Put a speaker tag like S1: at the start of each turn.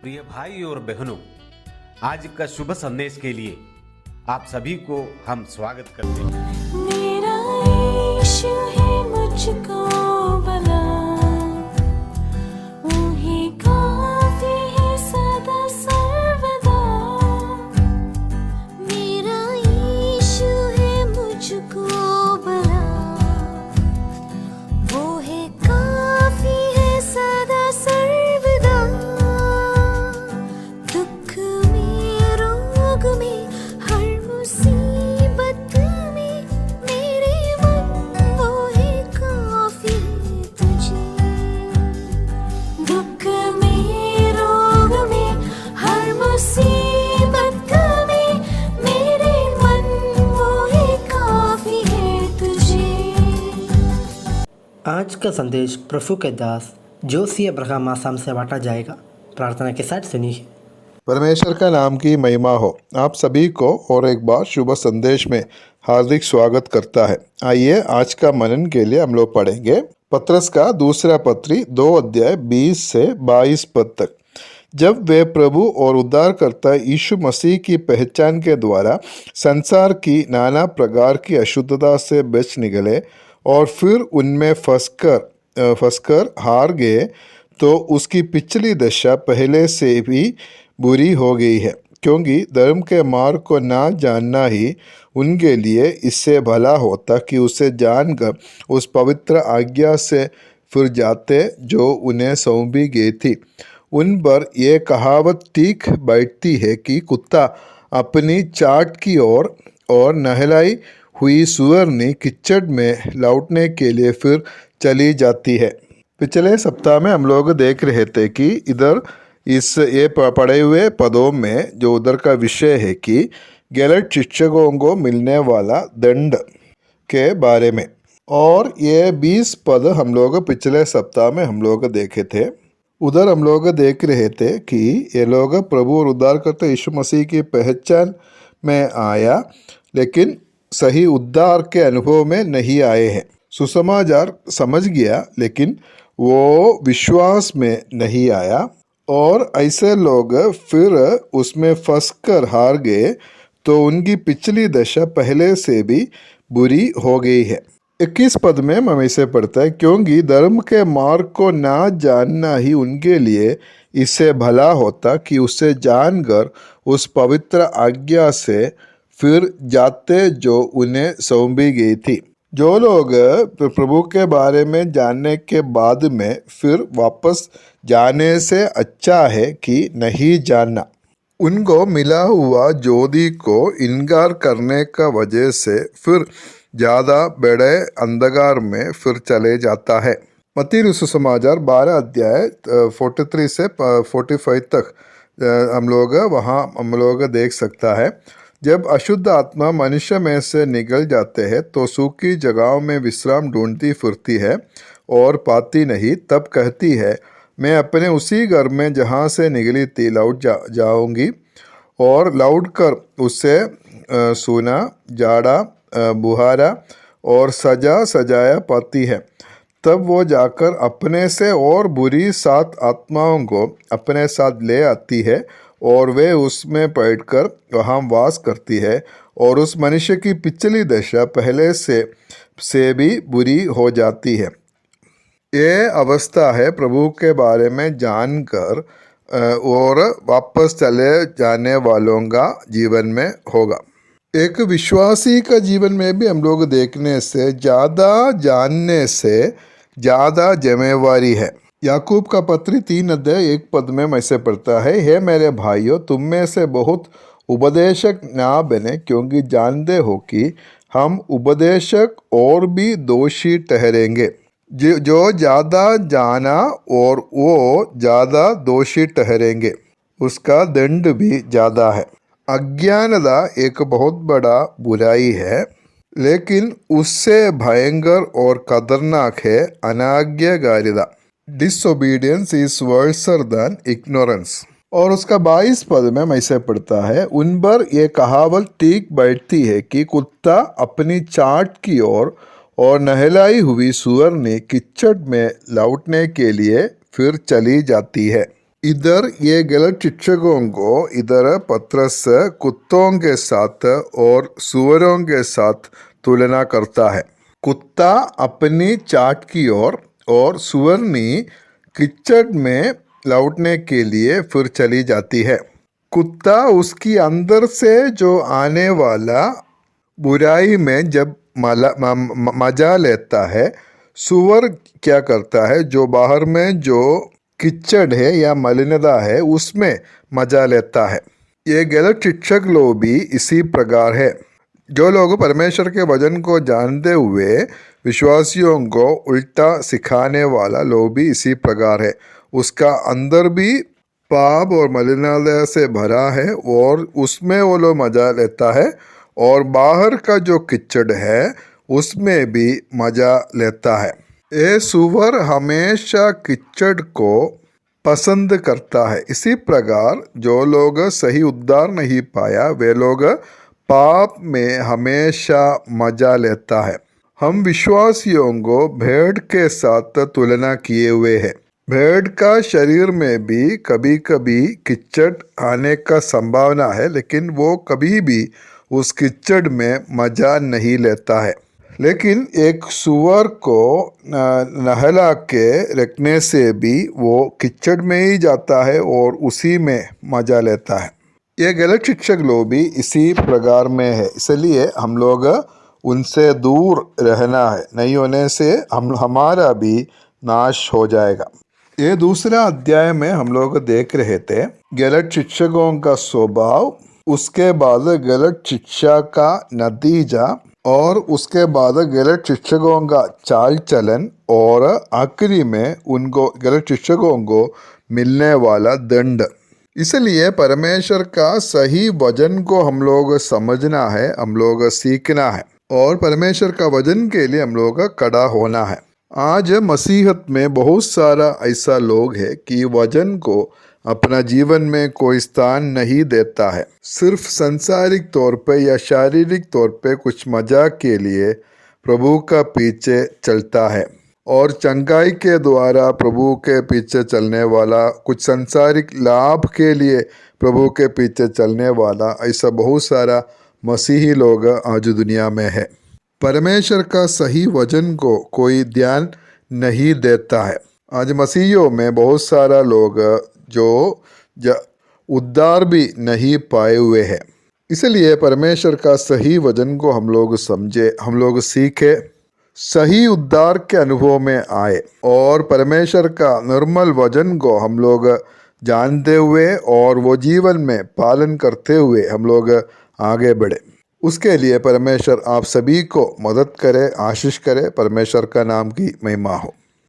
S1: प्रिय भाई और बहनों, आज का शुभ संदेश के लिए आप सभी को हम स्वागत करते हैं।
S2: मेरा यीशु है मुझको भला, वही काफी है सदा सर्वदा। मेरा यीशु है मुझको भला, वो है काफी है सदा सर्वदा। दुख में रोग में हर मुसीबत में मेरे मन वो है काफी है तुझे। दुख में रोग में हर मुसीबत में मेरे मन वो है काफी है तुझे।
S3: आज का संदेश प्रभु के दास जोशी अब्राहम आसाम से बांटा जाएगा। प्रार्थना के साथ सुनिए।
S4: परमेश्वर का नाम की महिमा हो। आप सभी को और एक बार शुभ संदेश में हार्दिक स्वागत करता है। आइए आज का मनन के लिए हम लोग पढ़ेंगे पत्रस का दूसरा पत्री 2 अध्याय 20 से 22 पद तक। जब वे प्रभु और उद्धारकर्ता यीशु मसीह की पहचान के द्वारा संसार की नाना प्रकार की अशुद्धता से बच निकले और फिर उनमें फंसकर हार गए, तो उसकी पिछली दशा पहले से भी बुरी हो गई है, क्योंकि धर्म के मार्ग को ना जानना ही उनके लिए इससे भला होता कि उसे जानकर उस पवित्र आज्ञा से फिर जाते जो उन्हें सौंपी गई थी। उन पर यह कहावत ठीक बैठती है कि कुत्ता अपनी चाट की ओर और नहलाई हुई सुअरनी कीचड़ में लौटने के लिए फिर चली जाती है। पिछले सप्ताह में हम लोग देख रहे थे कि इधर ये पढ़े हुए पदों में जो उधर का विषय है कि गलत शिक्षकों को मिलने वाला दंड के बारे में, और ये 20 पद हम लोग पिछले सप्ताह में हम लोग देखे थे। उधर हम लोग देख रहे थे कि ये लोग प्रभु और उद्धारकर्ता यीशु मसीह की पहचान में आया, लेकिन सही उद्धार के अनुभव में नहीं आए हैं। सुसमाचार समझ गया, लेकिन वो विश्वास में नहीं आया, और ऐसे लोग फिर उसमें फंसकर हार गए, तो उनकी पिछली दशा पहले से भी बुरी हो गई है। 21 पद में हम ऐसे पढ़ता है, क्योंकि धर्म के मार्ग को ना जानना ही उनके लिए इससे भला होता कि उसे जानकर उस पवित्र आज्ञा से फिर जाते जो उन्हें सौंपी गई थी। जो लोग प्रभु के बारे में जानने के बाद में फिर वापस जाने से अच्छा है कि नहीं जानना। उनको मिला हुआ ज्योति को इनकार करने का वजह से फिर ज़्यादा बड़े अंधकार में फिर चले जाता है। मत्ती सुसमाचार 12 अध्याय 43 से 45 तक हम लोग देख सकता है। जब अशुद्ध आत्मा मनुष्य में से निकल जाते हैं तो सूखी जगहों में विश्राम ढूंढती फिरती है और पाती नहीं। तब कहती है, मैं अपने उसी घर में जहाँ से निकली थी लौट जाऊंगी, और लौट कर उससे सूना, जाड़ा, बुहारा और सजाया पाती है। तब वो जाकर अपने से और बुरी 7 आत्माओं को अपने साथ ले आती है, और वे उसमें बैठकर वहाँ वास करती है, और उस मनुष्य की पिछली दशा पहले से भी बुरी हो जाती है। ये अवस्था है प्रभु के बारे में जानकर और वापस चले जाने वालों का जीवन में होगा। एक विश्वासी का जीवन में भी हम लोग देखने से ज़्यादा जानने से ज़्यादा जिम्मेवारी है। याकूब का पत्री 3 अध्याय 1 पद में ऐसे पढ़ता है, हे मेरे भाइयों, तुम में से बहुत उपदेशक ना बने, क्योंकि जानते हो कि हम उपदेशक और भी दोषी ठहरेंगे। जो ज़्यादा जाना और वो ज़्यादा दोषी ठहरेंगे, उसका दंड भी ज़्यादा है। अज्ञानता एक बहुत बड़ा बुराई है, लेकिन उससे भयंकर और खतरनाक है अनाज्ञाकारिता। Disobedience is worse than ignorance. और उसका 22 पद में ऐसे पढ़ता है, उन पर यह कहावत ठीक बैठती है कि कुत्ता अपनी चाट की ओर और नहलाई हुई सुअरनी कीचड़ में लौटने के लिए फिर चली जाती है। इधर ये गलत शिक्षकों को इधर पत्रस कुत्तों के साथ और सुअरों के साथ तुलना करता है। कुत्ता अपनी चाट की ओर और सुअरनी कीचड़ में लौटने के लिए फिर चली जाती है। कुत्ता उसकी अंदर से जो आने वाला बुराई में जब मजा लेता है, सुअर क्या करता है, जो बाहर में जो कीचड़ है या मलिनता है उसमें मजा लेता है। ये गलत शिक्षक लोग भी इसी प्रकार है। जो लोग परमेश्वर के वचन को जानते हुए विश्वासियों को उल्टा सिखाने वाला लोग भी इसी प्रकार है। उसका अंदर भी पाप और मलिनता से भरा है और उसमें वो लोग मजा लेता है, और बाहर का जो कीचड़ है उसमें भी मजा लेता है। ये सुअर हमेशा कीचड़ को पसंद करता है। इसी प्रकार जो लोग सही उद्धार नहीं पाया वे लोग पाप में हमेशा मजा लेता है। हम विश्वासियों को भेड़ के साथ तुलना किए हुए हैं। भेड़ का शरीर में भी कभी कभी कीचड़ आने का संभावना है, लेकिन वो कभी भी उस कीचड़ में मजा नहीं लेता है। लेकिन एक सुअर को नहला के रखने से भी वो कीचड़ में ही जाता है और उसी में मजा लेता है। ये गलत शिक्षक लोग भी इसी प्रकार में है, इसलिए हम लोग उनसे दूर रहना है, नहीं होने से हमारा भी नाश हो जाएगा। ये दूसरा अध्याय में हम लोग देख रहे थे गलत शिक्षकों का स्वभाव, उसके बाद गलत शिक्षा का नतीजा, और उसके बाद गलत शिक्षकों का चाल चलन, और आखिरी में उनको गलत शिक्षकों को मिलने वाला दंड। इसलिए परमेश्वर का सही वचन को हम लोग समझना है, हम लोग सीखना है, और परमेश्वर का वचन के लिए हम लोग का कड़ा होना है। आज मसीहत में बहुत सारा ऐसा लोग है कि वचन को अपना जीवन में कोई स्थान नहीं देता है। सिर्फ सांसारिक तौर पे या शारीरिक तौर पे कुछ मजाक के लिए प्रभु का पीछे चलता है, और चंगाई के द्वारा प्रभु के पीछे चलने वाला, कुछ सांसारिक लाभ के लिए प्रभु के पीछे चलने वाला, ऐसा बहुत सारा मसीही लोग आज दुनिया में है। परमेश्वर का सही वचन को कोई ध्यान नहीं देता है। आज मसीहियों में बहुत सारा लोग जो उद्धार भी नहीं पाए हुए हैं। इसलिए परमेश्वर का सही वचन को हम लोग समझे, हम लोग सीखे, सही उद्धार के अनुभव में आए, और परमेश्वर का निर्मल वचन को हम लोग जानते हुए और वो जीवन में पालन करते हुए हम लोग आगे बढ़े। उसके लिए परमेश्वर आप सभी को मदद करे, आशीष करे। परमेश्वर का नाम की महिमा हो।